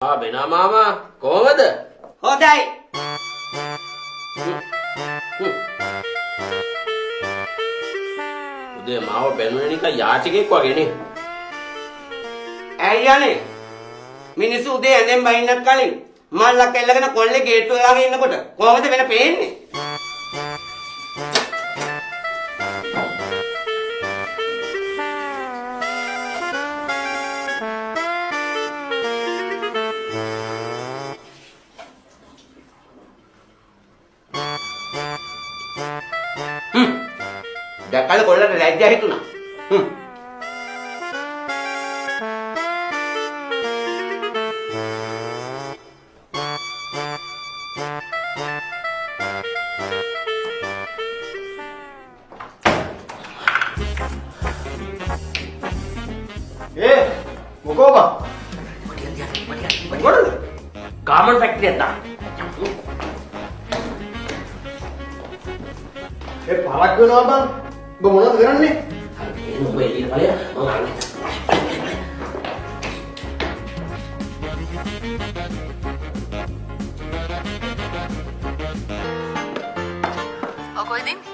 Benar mama, කොහමද? හොඳයි. උදේ මාව බැනුනේ නිකන් යාචකෙක් වගේ නේ. ඇයි යන්නේ? මිනිස්සු උදේ ඇඳෙන් බහින්නත් කලින් මල්ලක් එල්ලගෙන කොල්ලේ ගේට්ටුව ළඟ ඉන්නකොට කොහොමද වෙන පේන්නේ? දැක්කල කොල්ලට ලැජ්ජා හිතුණා. මොකෝ බා? මොකටද? ගාමන් ෆැක්ටරි එක තා. පාරක් වෙනවා බං. ඔබ මොනවද කරන්නේ? ඔබ එළියට බලය මම අල්ලන්න. කොහෙද ඉන්නේ?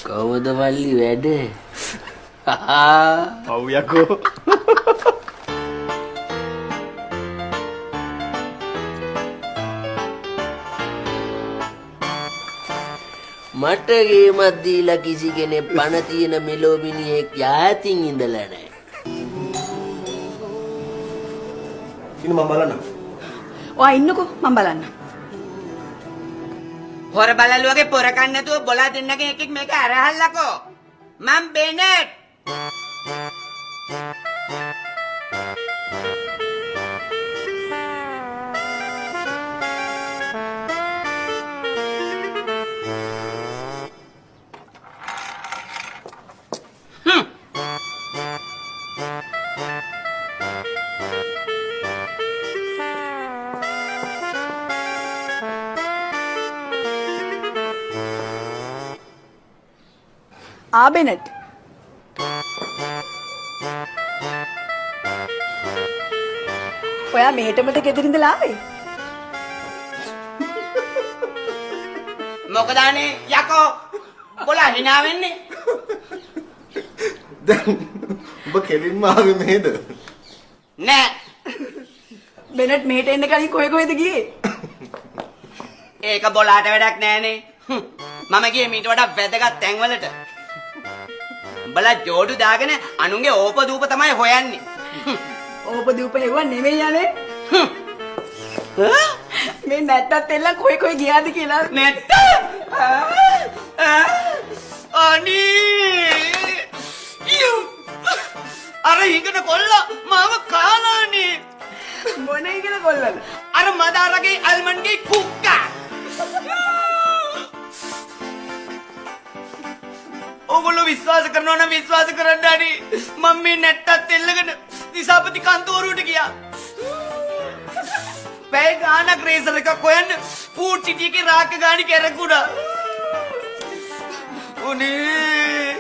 කවද වල්ලි වැඩ? ඔව් යකෝ. මට ගේමක් දීලා කිසි කෙනෙක් පණ තියෙන මෙලෝ මිනිහෙක් යාතින් ඉඳලා නැහැ. ඉන්න මම බලන්න. ඔයා ඉන්නකෝ මම බලන්න. හොර බලලු වගේ පොර කන්න නැතුව බොලා දෙන්නගෙන් එකෙක් මේක අරහල්ලකෝ. මම බෙනෙට්. බෙනට්. ඔයා මෙහෙටමට ගෙදර ඉඳලා ආවේ? මොකද අනේ යකෝ බොලා hina වෙන්නේ? දැන් ඔබ කෙලින්ම ආවේ මෙහෙද? නෑ. බෙනට් මෙහෙට එන්න කලින් කොහෙද ගියේ? ඒක බොලාට වැඩක් නෑනේ. මම ගියේ මීට වඩා වැදගත් තැන්වලට. බලා ජෝඩු දාගෙන අනුන්ගේ ඕප දූප තමයි හොයන්නේ. ඕප දූප හෙව්ව නෙමෙයි යන්නේ. මේ නැත්තත් එල්ල කොයි ගියාද කියලා. නැත්ත? අනේ! අර හිඟන කොල්ලා මාව කාලානේ. මොන ඉගෙන කොල්ලද? අර මදාරගේ අල්මන්ගේ කුක්කා. ඔගොල්ලෝ විශ්වාස කරනවා නම් විශ්වාස කරන්න අනේ මම මේ නැට්ටත් එල්ලගෙන දිසාපති කන්තෝරුවට ගියා. පැය ගානක් රේසර් එකක් හොයන්න ෆූඩ් සිටි එකේ රාක්ක ගානි කැරකුණා. උනේ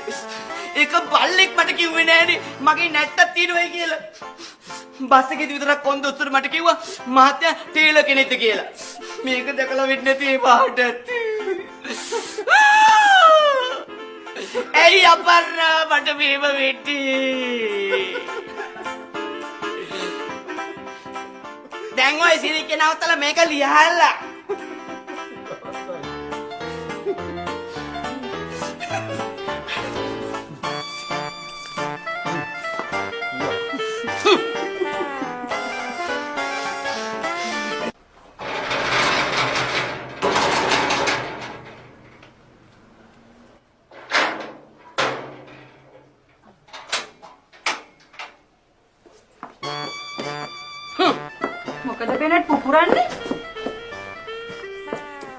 එක බල්ලෙක් මට කිව්වේ නෑනේ මගේ නැට්ටක් තියෙනවයි කියලා. බස් එකේදී විතරක් කොන්දොස්තර මට කිව්වා මහත්තයා ටේලර් කෙනෙක්ද කියලා. මේක දැකලා වෙන්නේ නැති ඒ පාට. ඇයි අපරා මට මේව වෙන්නේ? දැන් ඔය සිරිකේ නවත්තලා මේක ලියහල්ලා. මොකද බෙනට් පුපුරන්නේ?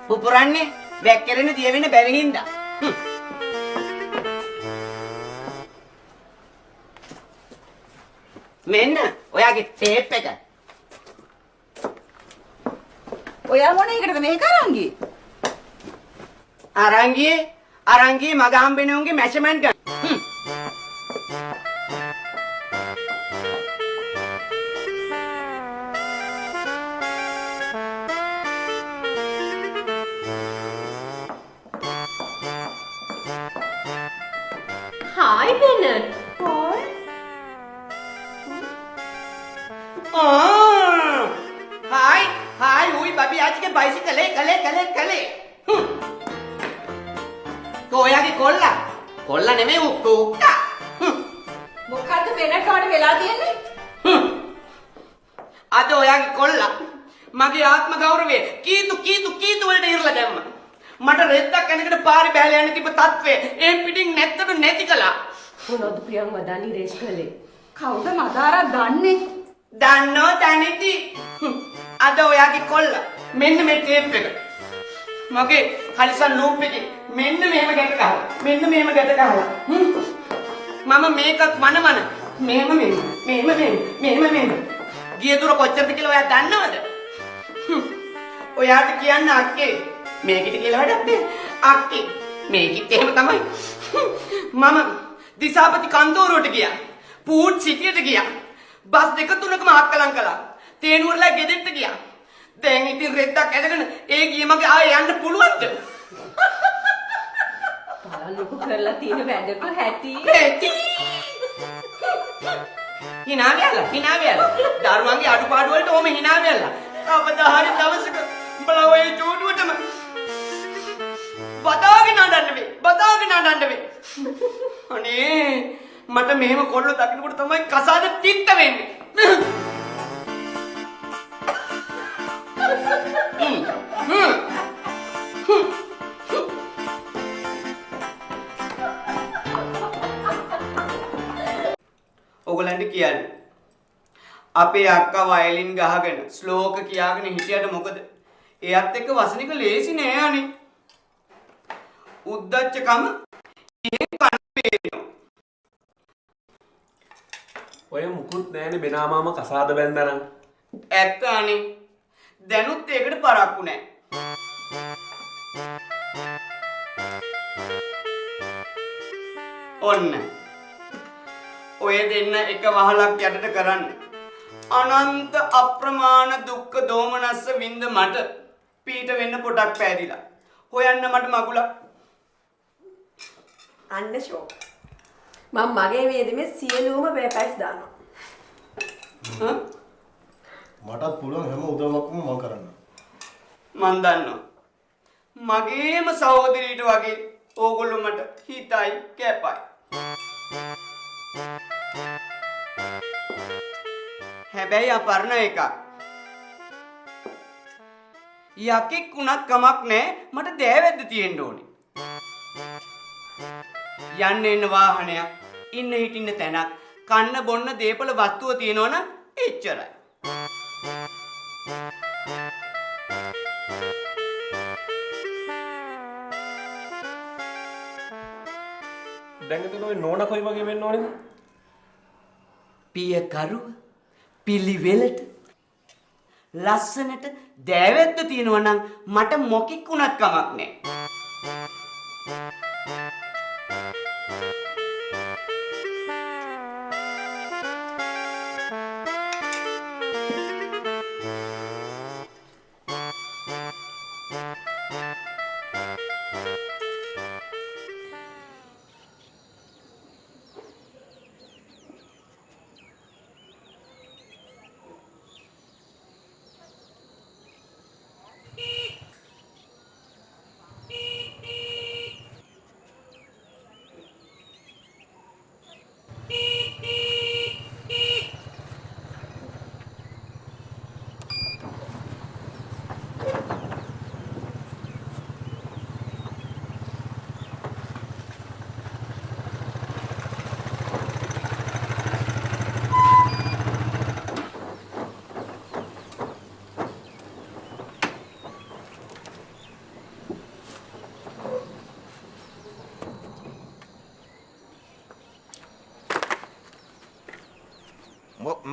පුපුරන්නේ බැක් කරගෙන දිය වෙන බැරි හින්දා. මෙන්න ඔයා ඔයාගේ ටේප් එක. ඔයා මොන එකටද මේක අරන් ගියේ? අරන් ගියේ මග හම්බෙන උන්ගේ මැෂර්මන්ට් ගන්න. Hi, Bennett. हाय हुई बबी आज के बाइसिकल कले तो ඔයාගේ කොල්ලා නෙමෙයි උක්කා මොකද්ද වෙනට වඩ වෙලා තියෙන්නේ? අද ඔයාගේ කොල්ලා මගේ ආත්ම ගෞරවය කීතු වලට ඉරලා දැම්මා මට රෙද්දක් ඇඳගෙන පාරේ බැලලා යන්න තිබ්බ තත්ත්වය ඒ පිටින් නැත්තට නැති කළා මොනවද ප්‍රියං මදානි රේස් කළේ? කවුද මදාරා දන්නේ? දන්නෝ දැනිති අද ඔයාගේ කොල්ලා මෙන්න මේ ටේප් එක මගේ කලිසම් ලූප් එකේ මෙන්න මෙහෙම ගැට ගහලා මම මේකත් මනමන මෙහෙම ගිය දුර කොච්චරද කියලා ඔයා දන්නවද ඔයාට කියන්න අක්කේ මේකිට කියලා වැඩක් නෑ අක්කේ මේකිට එහෙම තමයි මම දිසාපති කන්තෝරුවට ගියා පූට් සිටියට ගියා බස් දෙක තුනකම අක්කලං කළා තේනුවරලා ගෙදෙට්ට ගියා දැන් ඉතින් රෙද්දක් ඇදගෙන ඒ ගිය මගේ ආයෙ යන්න පුළුවන්ද බලන්නකො කරලා තියෙන වැඩක හැටි. hina වෙලා දරුවන්ගේ අඩුපාඩු වලට ඕම hina වෙලා කවදා හරි දවසක උඹලා ඔය චූටුවටම බදාගෙන අඬන්න වේ අනේ මට මෙහෙම කොල්ල දකින්නකොට තමයි කසාද තිත්ත වෙන්නේ ඔයගලන්ට කියන්නේ අපේ අක්කා වයලින් ගහගෙන ශ්ලෝක කියාගෙන හිටියට මොකද එයත් එක්ක වසනික ලේසි නෑ අනේ උද්දච්චකම ඒ කන පේනවා ඔය මුකුත් නෑනේ බෙනාමාම කසාද බැන්දනම් ඇත්ත අනේ දැනුත් ඒකට පරක්කු නෑ ඔන්න ඔය දෙන්න එක වහලක් යටට කරන්න අනන්ත අප්‍රමාණ දුක්ඛ දෝමනස්ස විඳ මට පීඩ වෙන්න පොඩක් පෑදිලා හොයන්න මට මගුලක් අන්න ෂෝ. මම මගේ වේදමේ සියලුම වේපැස් දානවා. මටත් පුළුවන් හැම උදව්වක්ම මම කරන්න. මන් දන්නවා. මගේම සහෝදරීට වගේ ඕගොල්ලෝ මට හිතයි කැපයි. හැබැයි අපර්ණ එකක්. යකෙක් උනත් කමක් නෑ මට දෑවැද්ද තියෙන්න ඕනේ. යන්න එන්න වාහනයක් ඉන්න හිටින්න තැනක් කන්න බොන්න දේපල වස්තුව තියෙනවනම් එච්චරයි. දැන් එතන ඔය නෝනා කොයි වගේ වෙන්න ඕනේද? පියකරුව පිළිවෙලට ලස්සනට දෑවැද්ද තියෙනවා නම් මට මොකෙක් වුණත් කමක් නෑ.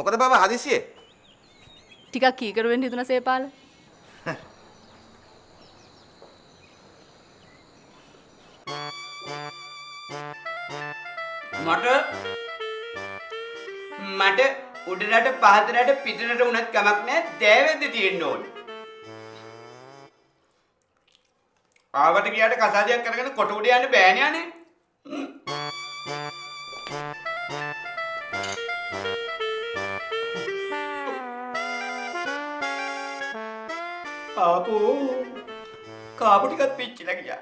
මොකද බබා හදිසියේ? ටිකක් කීකරු වෙන්න හිතුණා සේපාල. මට උඩරට පහතරට පිටරට උනත් කමක් නැහැ දෑවැද්ද තියෙන්න ඕනේ. ආවට ගියාට කසාදයක් කරගෙන කොට උඩ යන්න බෑනේ අනේ. ආපෝ කාපු ටිකත් පිච්චිලා ගියා.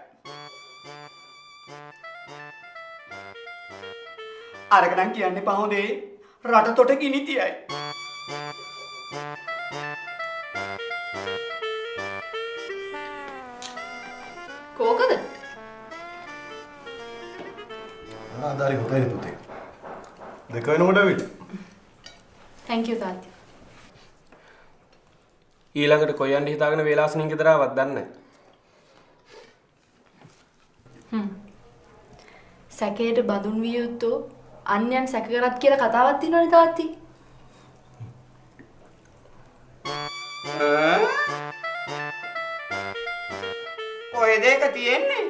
අරගෙන කියන්නේ පහොදේ රට තොට ගිනි තියයි. කෝකද? ආදාරි හොතයි පුතේ. දෙක වෙනකොට ඇවිත්. thank you තාත්ති. ඊළඟට කොයි යන්න හිතාගෙන වේලාසනින් ගෙදර ආවත් දන්නේ නැහැ. සැකයට බඳුන් විය යුත්තෝ අන්‍යයන් සැක කරත් කියලා කතාවක් තියෙනවනේ තාත්ති. ඔය දෙක තියෙන්නේ